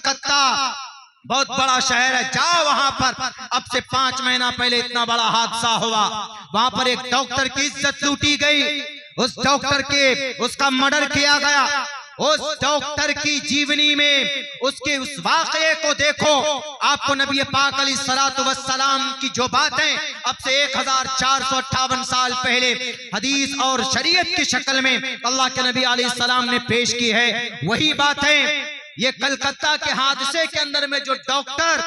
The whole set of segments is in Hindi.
कलकत्ता बहुत बड़ा शहर है, जाओ वहां पर। अब से 5 महीना पहले इतना बड़ा हादसा हुआ, वहां पर एक डॉक्टर की इज्जत लूटी गई, उस डॉक्टर के उसका मर्डर किया गया। उस डॉक्टर की जीवनी में उसके उस वाक़ये को देखो, आपको नबी पाक अलैहिस्सलातु वस्सलाम की जो बातें अब से 1458 साल पहले हदीस और शरीयत की शक्ल में अल्लाह के नबी अलैहिस्सलाम ने पेश की है, वही बातें ये कलकत्ता के हादसे के अंदर में जो डॉक्टर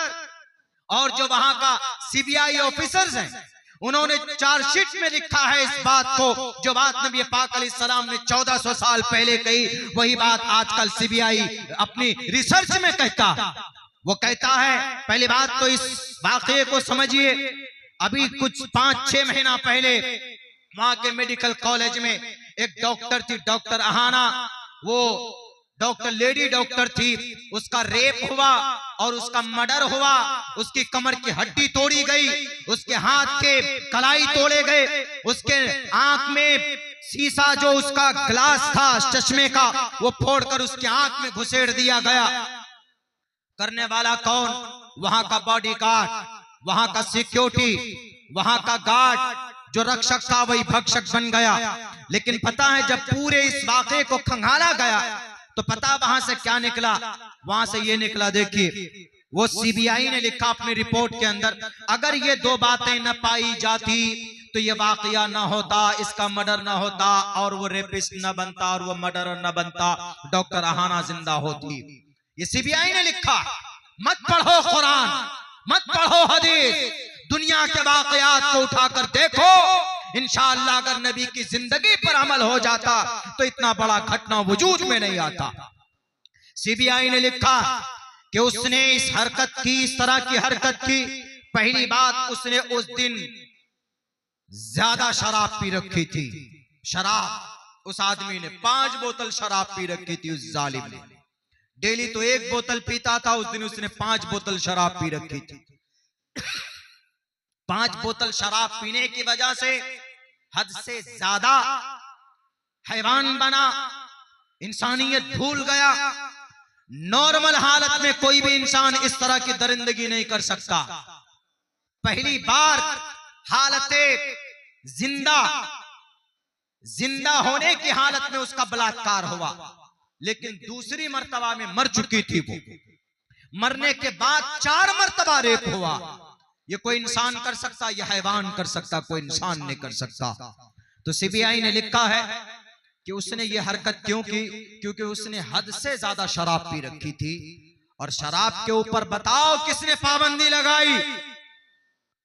और जो वहां का सीबीआई ऑफिसर्स हैं, उन्होंने चार्जशीट में लिखा है इस बात को, जो बात नबी पाक अलैहिस्सलाम ने 1400 साल पहले कही, वही बात आजकल सीबीआई अपनी रिसर्च में कहता। वो कहता है, पहली बात तो इस वाक़ये को समझिए, अभी कुछ 5-6 महीना पहले वहां के मेडिकल कॉलेज में एक डॉक्टर थी, डॉक्टर अहाना, वो डॉक्टर लेडी डॉक्टर थी, उसका रेप हुआ और उसका मर्डर हुआ, उसकी कमर की हड्डी तोड़ी गई, उसके हाथ के कलाई तोड़े गए, उसके आंख में शीशा जो उसका ग्लास था चश्मे का वो फोड़कर उसकी आंख में घुसेड़ दिया गया। करने वाला कौन? वहां का बॉडीगार्ड, वहां का सिक्योरिटी, वहां का गार्ड जो रक्षक था वही भक्षक बन गया। लेकिन पता है जब पूरे इस वाक़े को खंगाला गया तो पता वहां से क्या निकला? वहां से ये निकला, देखिए वो सीबीआई ने लिखा अपनी रिपोर्ट के अंदर, अगर ये 2 बातें न पाई जाती तो ये वाकया न होता, इसका मर्डर न होता और वो रेपिस्ट न बनता और वो मर्डरर न बनता, डॉक्टर अहाना जिंदा होती। ये सीबीआई ने लिखा। मत पढ़ो कुरान, मत पढ़ो हदीस, दुनिया के वाकयात को उठाकर देखो, इंशाअल्लाह अगर नबी की जिंदगी पर अमल हो जाता तो इतना बड़ा घटना वजूद में नहीं आता। सीबीआई ने लिखा कि उसने इस हरकत की, इस तरह की हरकत की, पहली बात उसने उस दिन ज्यादा शराब पी रखी थी। शराब उस आदमी ने 5 बोतल शराब पी रखी थी, उस जालिम ने। डेली तो 1 बोतल पीता था, उस दिन उसने 5 बोतल शराब पी रखी थी। 5 बोतल शराब पीने की वजह से हद से ज्यादा हैवान बना, इंसानियत भूल गया। नॉर्मल हालत में कोई भी इंसान इस तरह की दरिंदगी नहीं कर सकता। पहली बार हालते जिंदा होने की हालत में उसका बलात्कार हुआ, लेकिन दूसरी मर्तबा में मर चुकी थी वो। मरने के बाद 4 मर्तबा रेप हुआ। ये कोई इंसान कर सकता, ये हैवान कर सकता, कोई इंसान नहीं कर सकता। तो सीबीआई ने लिखा है कि उसने ये हरकत क्यों की? क्योंकि उसने हद से ज्यादा शराब पी रखी थी। और शराब के ऊपर बताओ किसने पाबंदी लगाई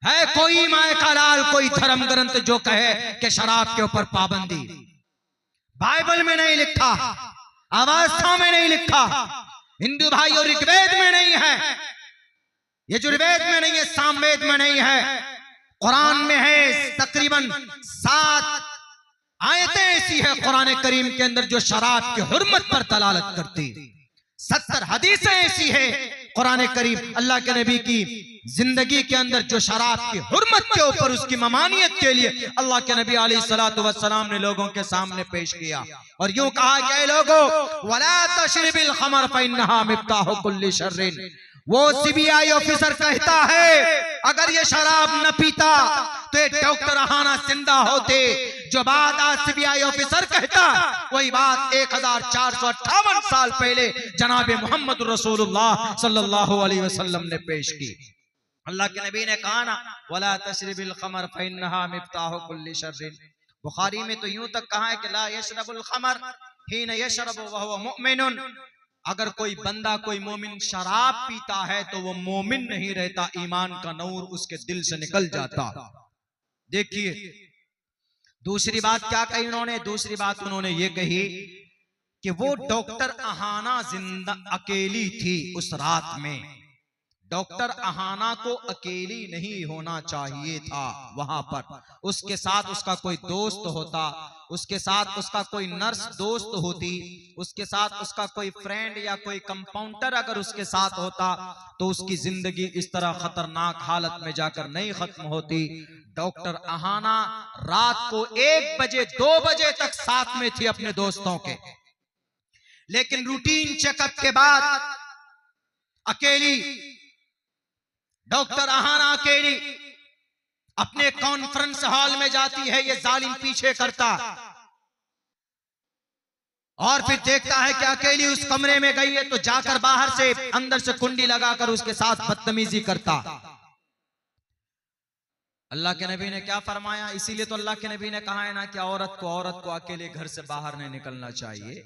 है? कोई माए का लाल, कोई धर्म ग्रंथ जो कहे कि शराब के ऊपर पाबंदी? बाइबल में नहीं लिखा, अवस्था में नहीं लिखा, हिंदू भाई और ऋग्वेद में नहीं है, यजुर्वेद में नहीं है, सामवेद में नहीं है, कुरान में है। तकरीबन 7 आयतें ऐसी है कुरान करीम के अंदर जो शराब की हुर्मत पर दलालत करती। 70 हदीसें ऐसी है कुरान करीम अल्लाह के नबी की जिंदगी के अंदर जो शराब की हुर्मत के ऊपर, उसकी ममानियत के लिए अल्लाह के नबी अलैहिस्सलातु वस्सलाम ने लोगों के सामने पेश किया। और यूं कहा कि लोगों, वला तशरिबिल खमर फइन्नहा मिफ्ताहु कुल्ली शर्रिन। वो सीबीआई ऑफिसर कहता है अगर ये शराब न पीता तो ये डॉक्टर अहाना जिंदा होते। जो बात आज सीबीआई ऑफिसर कहता वही बात 1458 साल पहले जनाब मोहम्मद रसूलुल्लाह सल्लल्लाहु अलैहि वसल्लम ने पेश की। अल्लाह के नबी ने कहा ना, वला तशरिबिल खमर फइन्नहा मिफ्ताहु कुल्ली शर्रिन। बुखारी में तो यूं तक कहा है कि ला यशरबुल खमर हीन यशरबु व हुवा मुमिनुन। अगर कोई बंदा, कोई मोमिन शराब पीता है तो वो मोमिन नहीं रहता, ईमान का नूर उसके दिल से निकल जाता। देखिए दूसरी बात क्या कही उन्होंने? दूसरी बात उन्होंने ये कही कि वो डॉक्टर अहाना जिंदा अकेली थी उस रात में। डॉक्टर अहाना को अकेली नहीं होना चाहिए था वहां पर, उसके साथ उसका कोई दोस्त होता, उसके साथ उसका कोई नर्स दोस्त होती, उसके साथ उसका कोई फ्रेंड या कोई कंपाउंडर अगर उसके साथ होता तो उसकी जिंदगी इस तरह खतरनाक हालत में जाकर नहीं खत्म होती। डॉक्टर अहाना रात को 1 बजे 2 बजे तक साथ में थी अपने दोस्तों के, लेकिन रूटीन चेकअप के बाद अकेली, डॉक्टर अहाना अकेली अपने कॉन्फ्रेंस हॉल में जाती है, ये जालिम पीछे करता और फिर देखता है कि अकेली उस कमरे में गई है, तो जाकर बाहर से अंदर से कुंडी लगाकर उसके साथ बदतमीजी करता। अल्लाह के नबी ने क्या फरमाया? इसीलिए तो अल्लाह के नबी ने कहा है ना कि औरत को अकेले घर से बाहर नहीं निकलना चाहिए।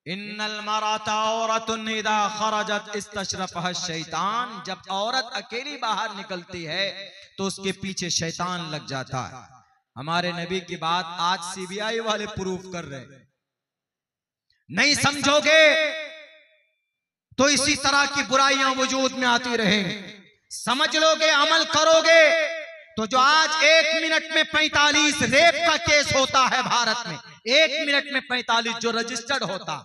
इन्नल मराता औरतुन इदा खरजत इस्तशरफहा शैतान, जब औरत अकेली बाहर निकलती है तो उसके पीछे शैतान लग जाता है। हमारे नबी की बात आज सीबीआई वाले प्रूफ कर रहे हैं। नहीं समझोगे तो इसी तरह की बुराइयां वजूद में आती रहेंगी। समझ लोगे, अमल करोगे तो जो आज 1 मिनट में 45 रेप का केस होता है भारत में, 1 मिनट में 45 जो रजिस्टर्ड होता,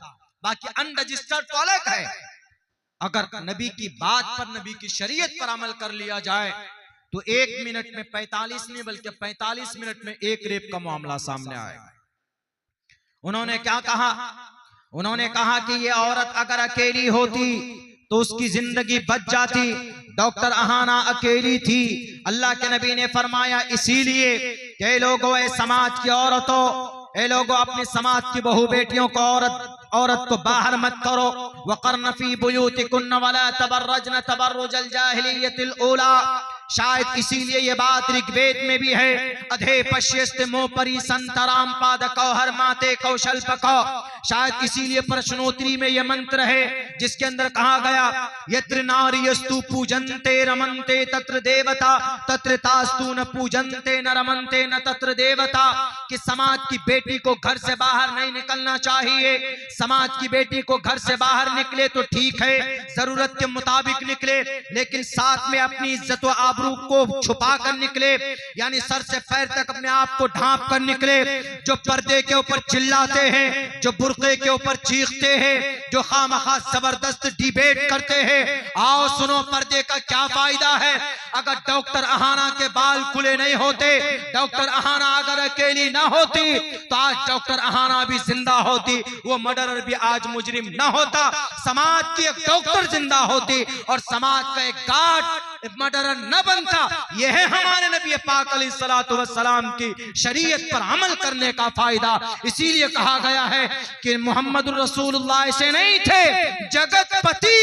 बाकी अनरजिस्टर्ड तो अलग है। अगर नबी की बात पर, नबी की शरीयत पर अमल कर लिया जाए तो 1 मिनट में 45 नहीं बल्कि 45 मिनट में 1 रेप का मामला सामने आएगा। उन्होंने क्या कहा? उन्होंने कहा कि ये औरत अगर अकेली होती तो उसकी जिंदगी बच जाती। डॉक्टर अहाना अकेली थी। अल्लाह के नबी ने फरमाया इसीलिए कि लोगों, ए समाज की औरतों, ए लोगों, अपने समाज की बहू बेटियों को, औरत को बाहर मत करो। वक़र्न फी बुयूतिकुन्न वला तबर्रजन तबर्रुजल जाहिलियतिल ऊला। शायद इसीलिए ये बात ऋग्वेद में भी है, अधे पश्यस्ते मोपरी संतराम पादको हर माते कौशल पको। शायद इसीलिए प्रश्नोत्तरी में ये मंत्र है जिसके अंदर कहा गया, यत्र नारीयस्तु पूजन्ते रमन्ते तत्र देवता तत्र तास्तु न पूजन्ते न रमन्ते न तत्र देवता। कि समाज की बेटी को घर से बाहर नहीं निकलना चाहिए। समाज की बेटी को घर से बाहर निकले तो ठीक है, जरूरत के मुताबिक निकले, लेकिन साथ में अपनी इज्जत व आबरू को छुपा कर निकले, यानी सर से पैर तक अपने आप को ढांप कर निकले। जो पर्दे के ऊपर चिल्लाते हैं, जो बुर्के के ऊपर चीखते हैं, जो खामखा जबरदस्त डिबेट करते हैं, आओ सुनो पर्दे का क्या फायदा है। अगर डॉक्टर अहाना के बाल खुले नहीं होते, डॉक्टर अहाना अगर अकेली ना होती तो आज डॉक्टर अहाना भी जिंदा होती, वो मर्डरर भी आज मुजरिम ना होता। समाज की एक डॉक्टर जिंदा होती और समाज का एक गार्ड मर्डरर न बनता। यह है हमारे नबी पाक अलैहिस्सलातु वस्सलाम की शरीयत पर अमल करने का फायदा। इसीलिए कहा गया है कि मोहम्मद रसूलुल्लाह ऐसे नहीं थे, जगतपति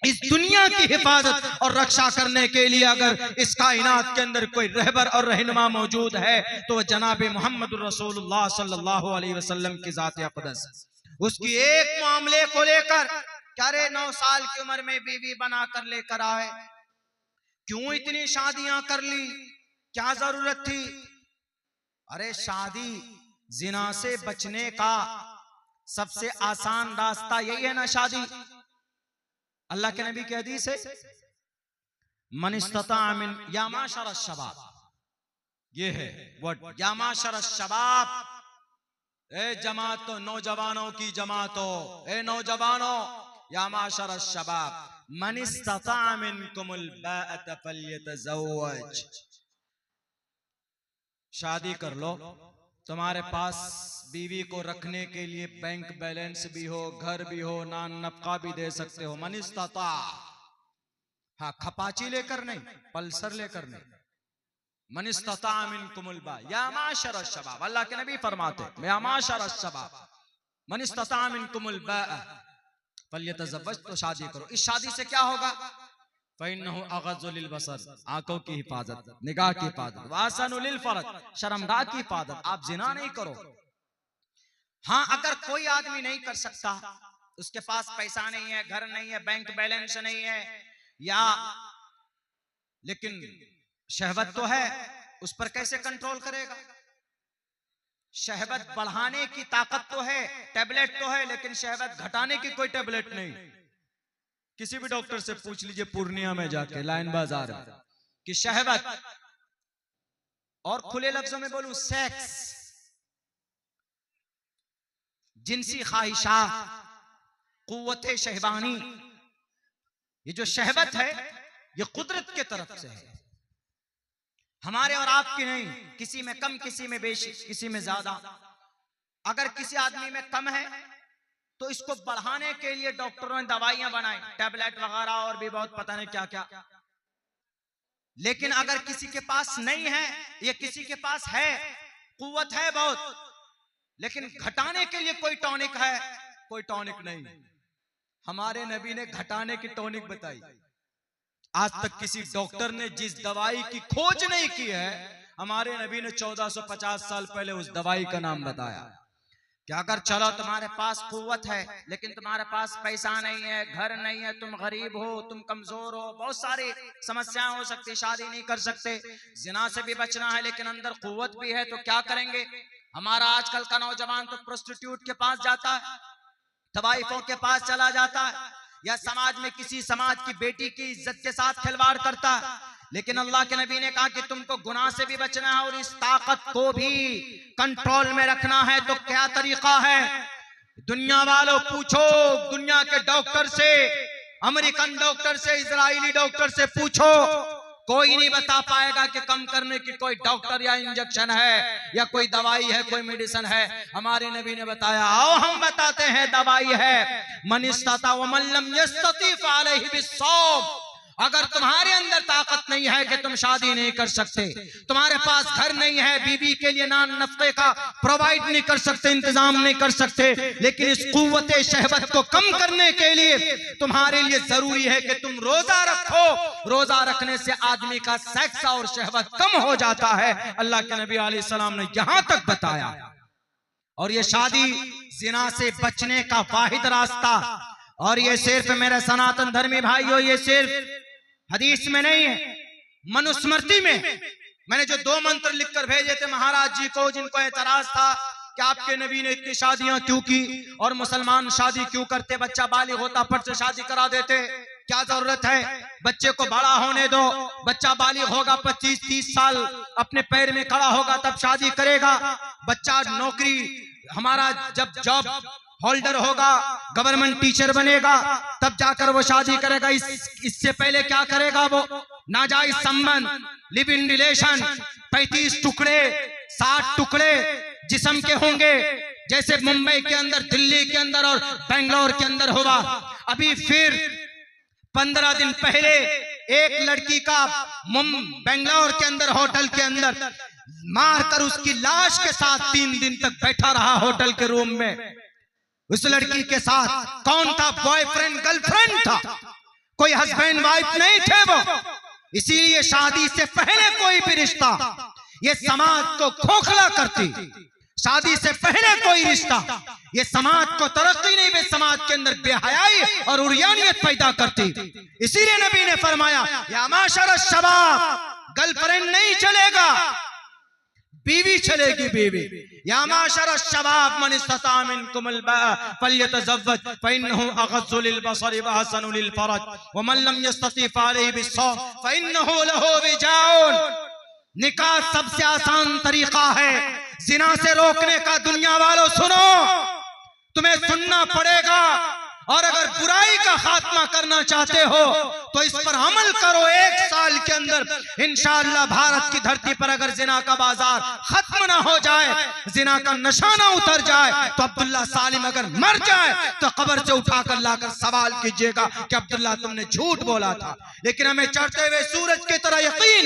इस दुनिया की हिफाजत और रक्षा करने के लिए अगर इस कायनात के अंदर कोई रहबर और रहनुमा मौजूद है तो वह जनाब मोहम्मद रसूलुल्लाह सल्लल्लाहु अलैहि वसल्लम की जात अक़दस। उसकी एक मामले को लेकर, क्या रे 9 साल की उम्र में बीवी बना कर लेकर आए, क्यों इतनी शादियां कर ली, क्या जरूरत थी? अरे शादी जिना से बचने का सबसे आसान रास्ता यही है ना, शादी। अल्लाह के नबी की हदीस है, मन इस्तता मिन या माशर शबाब, ये है वर्ड या माशर शबाब। ए जमातो, नौजवानों की जमातो, ए नौजवानों, या माशर शबाब मन इस्तता मिनकुमुल बाअत फल्यतज़व्वज। शादी कर लो, तुम्हारे पास बीवी को रखने के लिए बैंक बैलेंस भी हो, घर भी हो, नान नफका भी दे सकते हो। मन इस्ताता, हाँ खपाची लेकर नहीं, पल्सर लेकर नहीं। मन इस्ताता मिनकुमुल बा या माशर शबाब, अल्लाह के नबी फरमाते या माशर शबाब मन इस्ताता मिनकुमुल बा फल्यतज़व्वज, तो शादी करो। इस शादी से क्या होगा? फ़इन्नहु अग़ज़्ज़ु लिलबसर, आंखों की हिफाजत, निगाह की हिफाजत, वासनु लिलफ़रज, शर्मगाह की हिफाजत। आप जिना नहीं करो। हाँ, अगर कोई आदमी नहीं कर सकता, उसके पास पैसा नहीं है, घर नहीं है, बैंक बैलेंस नहीं है, या लेकिन शहवत तो है, उस पर कैसे कंट्रोल करेगा? शहवत बढ़ाने की ताकत तो है, टेबलेट तो है, लेकिन शहवत घटाने की कोई टेबलेट नहीं। किसी भी डॉक्टर से पूछ लीजिए पूर्णिया में जाके, लाइन बाजार में, कि शहवत, और खुले लफ्जों में बोलूं सेक्स, जिनसी ख्वाहिशात, कुव्वते शहवानी, ये जो शहवत है ये कुदरत के तरफ से है, हमारे और आपकी नहीं। किसी में कम, किसी में बेशी, किसी में ज्यादा। अगर किसी आदमी में कम है तो इसको बढ़ाने के लिए डॉक्टरों ने दवाइयां बनाई, टैबलेट वगैरह और भी बहुत पता नहीं क्या क्या। लेकिन अगर किसी के पास नहीं है या किसी के पास है, कुव्वत है बहुत, लेकिन घटाने के लिए कोई टॉनिक है? कोई टॉनिक नहीं। हमारे नबी ने घटाने की टॉनिक बताई। आज तक किसी डॉक्टर ने जिस दवाई की खोज नहीं की है, हमारे नबी ने 1450 साल पहले उस दवाई का नाम बताया। कि अगर चलो तुम्हारे पास कुव्वत है लेकिन तुम्हारे पास पैसा नहीं है, घर नहीं है, तुम गरीब हो, तुम कमजोर हो, बहुत सारी समस्याएं हो सकती, शादी नहीं कर सकते, जिना से भी बचना है लेकिन अंदर कुव्वत भी है, तो क्या करेंगे? हमारा आजकल का नौजवान तो प्रोस्टिट्यूट के पास जाता है, तवाइफों के पास चला जाता है, या समाज में किसी समाज की बेटी की इज्जत के साथ खिलवाड़ करता है। लेकिन अल्लाह के नबी ने कहा कि तुमको गुनाह से भी बचना है और इस ताकत को भी कंट्रोल में रखना है। तो क्या तरीका है? दुनिया वालों पूछो, दुनिया के डॉक्टर से, अमेरिकन डॉक्टर से, इजरायली डॉक्टर से पूछो, कोई नहीं बता पाएगा कि कम करने की कोई डॉक्टर या इंजेक्शन है या कोई दवाई है, कोई मेडिसिन है। हमारे नबी ने बताया, आओ हम बताते हैं, दवाई है। मन इस्ताता व मन लम यस्तती फअलैहि बिस्सौम। अगर तुम्हारे अंदर ताकत नहीं है कि तुम शादी नहीं कर सकते, तुम्हारे पास घर नहीं है, बीवी के लिए नान नफके का प्रोवाइड नहीं कर सकते, इंतजाम नहीं कर सकते, लेकिन इस कुव्वत शहवत को कम करने के लिए तुम्हारे लिए जरूरी है कि तुम रोजा रखो। रोजा रखने से आदमी का सेक्स और शहवत कम हो जाता है। अल्लाह के नबी अलैहि सलाम ने यहां तक बताया। और ये शादी जिना से बचने का वाहिद रास्ता, और ये सिर्फ मेरे सनातन धर्मी भाइयों, ये सिर्फ हदीस में नहीं है, मनुस्मृति में। मैंने जो 2 मंत्र लिखकर भेजे थे महाराज जी को, जिनको एतराज था कि आपके नबी ने इतनी शादियां क्यों की और मुसलमान शादी क्यों करते, बच्चा बालिग होता फट से शादी करा देते, क्या जरूरत है? बच्चे को बड़ा होने दो, बच्चा बालिग होगा 25-30 साल अपने पैर में खड़ा होगा तब शादी करेगा। बच्चा नौकरी, हमारा जब जॉब होल्डर होगा, गवर्नमेंट टीचर बनेगा, तब जाकर वो शादी करेगा। इससे पहले क्या करेगा? वो नाजायज संबंध, लिव इन रिलेशन, 35 टुकड़े 60 टुकड़े जिस्म के होंगे, जैसे मुंबई के अंदर, दिल्ली के अंदर और बेंगलोर के अंदर हुआ। अभी फिर 15 दिन पहले एक लड़की का बेंगलोर के अंदर होटल के अंदर मारकर उसकी लाश के साथ 3 दिन तक बैठा रहा होटल के रूम में। उस लड़की के साथ कौन था? बॉयफ्रेंड गर्लफ्रेंड था, कोई हस्बैंड वाइफ नहीं थे वो। इसीलिए शादी से पहले कोई भी रिश्ता ये समाज को खोखला करती। शादी से पहले कोई रिश्ता ये समाज को तरक्की नहीं, वे समाज के अंदर बेहयाई और उरियानियत पैदा करती। इसीलिए नबी ने फरमाया, या माशर शबाब, गर्लफ्रेंड नहीं चलेगा, बीवी चलेगी, बीवी। या माशर शबाब मन इस्तता मिनकुमुल बाअ फल्यतज़व्वज फइन्नहु अग़ज़्ज़ु लिलबसरि व अहसनु लिलफ़रज व मन लम यस्तति फ़अलैहि बिस्सौम फइन्नहु लहु विजाउन। निकाह सबसे आसान तरीका है जिना से रोकने का। दुनिया वालों सुनो, तुम्हें सुनना पड़ेगा, और अगर बुराई का खात्मा करना चाहते हो तो इस पर अमल करो। 1 साल के अंदर इंशाअल्लाह भारत की धरती पर अगर जिना का बाजार खत्म ना हो जाए, जिना का नशा ना उतर जाए, तो अब्दुल्ला सालिम अगर मर जाए तो कब्र से उठाकर लाकर सवाल कीजिएगा कि अब्दुल्ला तुमने झूठ बोला था। लेकिन हमें चढ़ते हुए सूरज की तरह यकीन,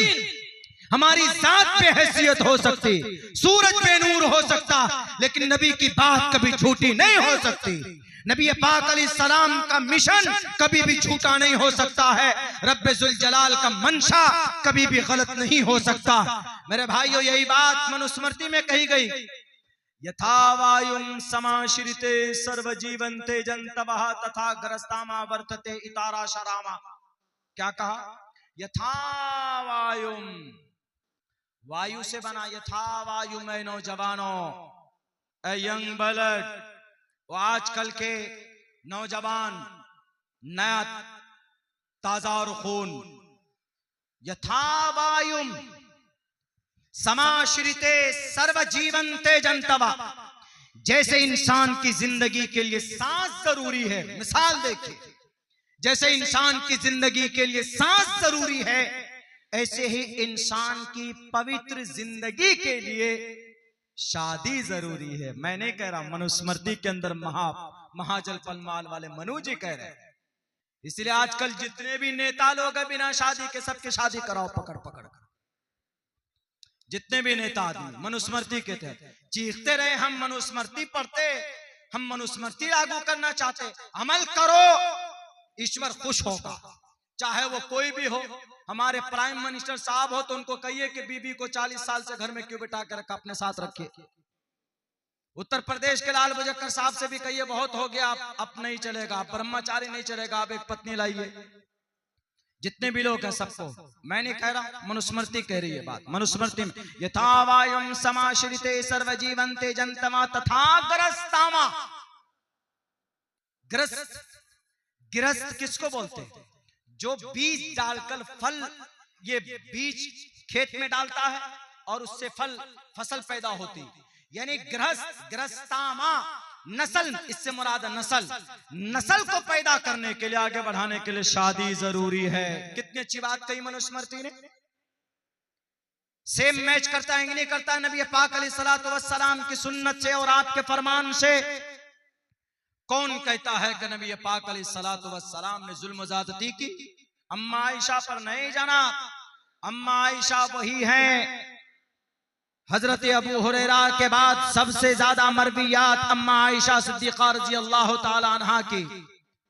हमारी जात पे हैसियत हो सकती, सूरज पे नूर हो सकता, लेकिन नबी की बात कभी झूठी नहीं हो सकती। नबी पाक अलैहिस्सलाम का मिशन कभी भी झूठा नहीं हो सकता है। रब्बे जुल जलाल का मंशा कभी भी गलत नहीं हो सकता। मेरे भाइयों, यही बात मनुस्मृति में कही गई, यथा वायुम समाश्रिते सर्व जीवन्ते जंतवः तथा ग्रस्तामा वर्तते इतारा शरामा। क्या कहा? यथा वायुम, वायु से बना, यथा वायु में नौजवानों, ए यंग ब्लड, वो आजकल के नौजवान, नया ताजा और खून, यथा वायुम समाश्रिते सर्व जीवन्ते जंतवा, जैसे इंसान की जिंदगी के लिए सांस जरूरी है। मिसाल देखिए, जैसे इंसान की जिंदगी के लिए सांस जरूरी है, ऐसे ही इंसान की पवित्र जिंदगी के लिए शादी जरूरी है। मैं नहीं कह रहा, मनुस्मृति के अंदर महाजल पलमाल वाले मनु जी कह रहे हैं। इसलिए आजकल जितने भी नेता लोग हैं बिना शादी के सबके शादी कराओ पकड़ पकड़ कर। जितने भी नेता आदमी मनुस्मृति के तहत चीखते रहे हम मनुस्मृति पढ़ते, हम मनुस्मृति लागू करना चाहते, अमल करो, ईश्वर खुश होगा, चाहे वो कोई भी हो। हमारे प्राइम मिनिस्टर साहब हो तो उनको कहिए कि बीबी को 40 साल से घर में क्यों बिठा के रखा, अपने साथ रखिए। उत्तर प्रदेश के लाल बजकर साहब से भी कहिए बहुत हो गया, अब नहीं चलेगा, ब्रह्मचारी नहीं चलेगा, आप एक पत्नी लाइए। जितने भी लोग हैं सबको, मैं नहीं कह रहा, मनुस्मृति कह रही है बात। मनुस्मृति में यथा वायुं समाश्रिते सर्वजीवन्ते जन्तमा तथा ग्रस्तामा। ग्रस्त, गिरस्त किसको बोलते हैं? जो बीज डालकर फल, ये बीज खेत में डालता है और उससे फल फसल पैदा होती, यानी गृहस्थ, गृहस्थामा नस्ल, इससे मुराद नस्ल। नस्ल को पैदा करने के लिए, आगे बढ़ाने के लिए शादी जरूरी है। कितनी अच्छी बात कही मनुस्मृति ने। सेम मैच करता है कि नहीं करता है नबी पाक अलैहिस्सलातु वस्सलाम की सुन्नत से और आपके फरमान से? कौन कहता है कि नबी पाक अलैहिस्सलातु वस्सलाम ने जुल्म ज़्यादती की? अम्मा आयशा पर नहीं जाना। अम्मा आयशा वही हैं, हजरत अबू हुरैरा के बाद सबसे ज्यादा मरवियात अम्मा आयशा सिद्दीक़ा रज़ी अल्लाह ताला अन्हा की।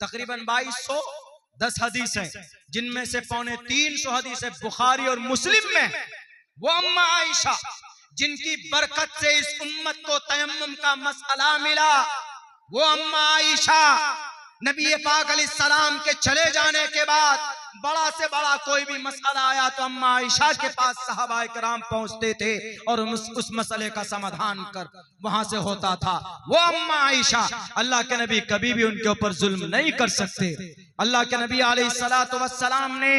तकरीबन 2210 हदीस हैं, जिनमें से 350 हदीसें बुखारी और मुस्लिम में। वो अम्मा आयशा जिनकी बरकत से इस उम्मत को तयम्मुम का मसला मिला, वो अम्मा आयशा नबी पाक अलैहिस्सलाम के चले जाने के बाद बड़ा से बड़ा कोई भी मसला आया तो अम्मा आयशा के पास सहाबाए किराम पहुंचते थे और उस मसले का समाधान कर वहां से होता था। वो अम्मा आयशा, अल्लाह के नबी कभी भी उनके ऊपर जुल्म नहीं कर सकते। अल्लाह के नबी अलैहिस्सलातु वस्सलाम ने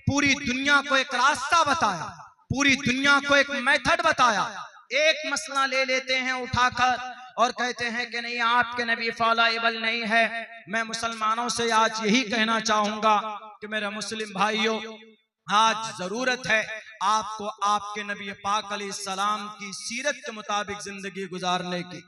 पूरी दुनिया को एक रास्ता बताया, पूरी दुनिया को एक मेथड बताया। एक मसला ले लेते हैं उठाकर और कहते हैं कि नहीं, आपके नबी फॉलोएबल नहीं है। मैं मुसलमानों से आज यही कहना चाहूंगा कि मेरे मुस्लिम भाइयों, आज जरूरत है आपको आपके नबी पाक अलैहिस्सलाम की सीरत के मुताबिक जिंदगी गुजारने की।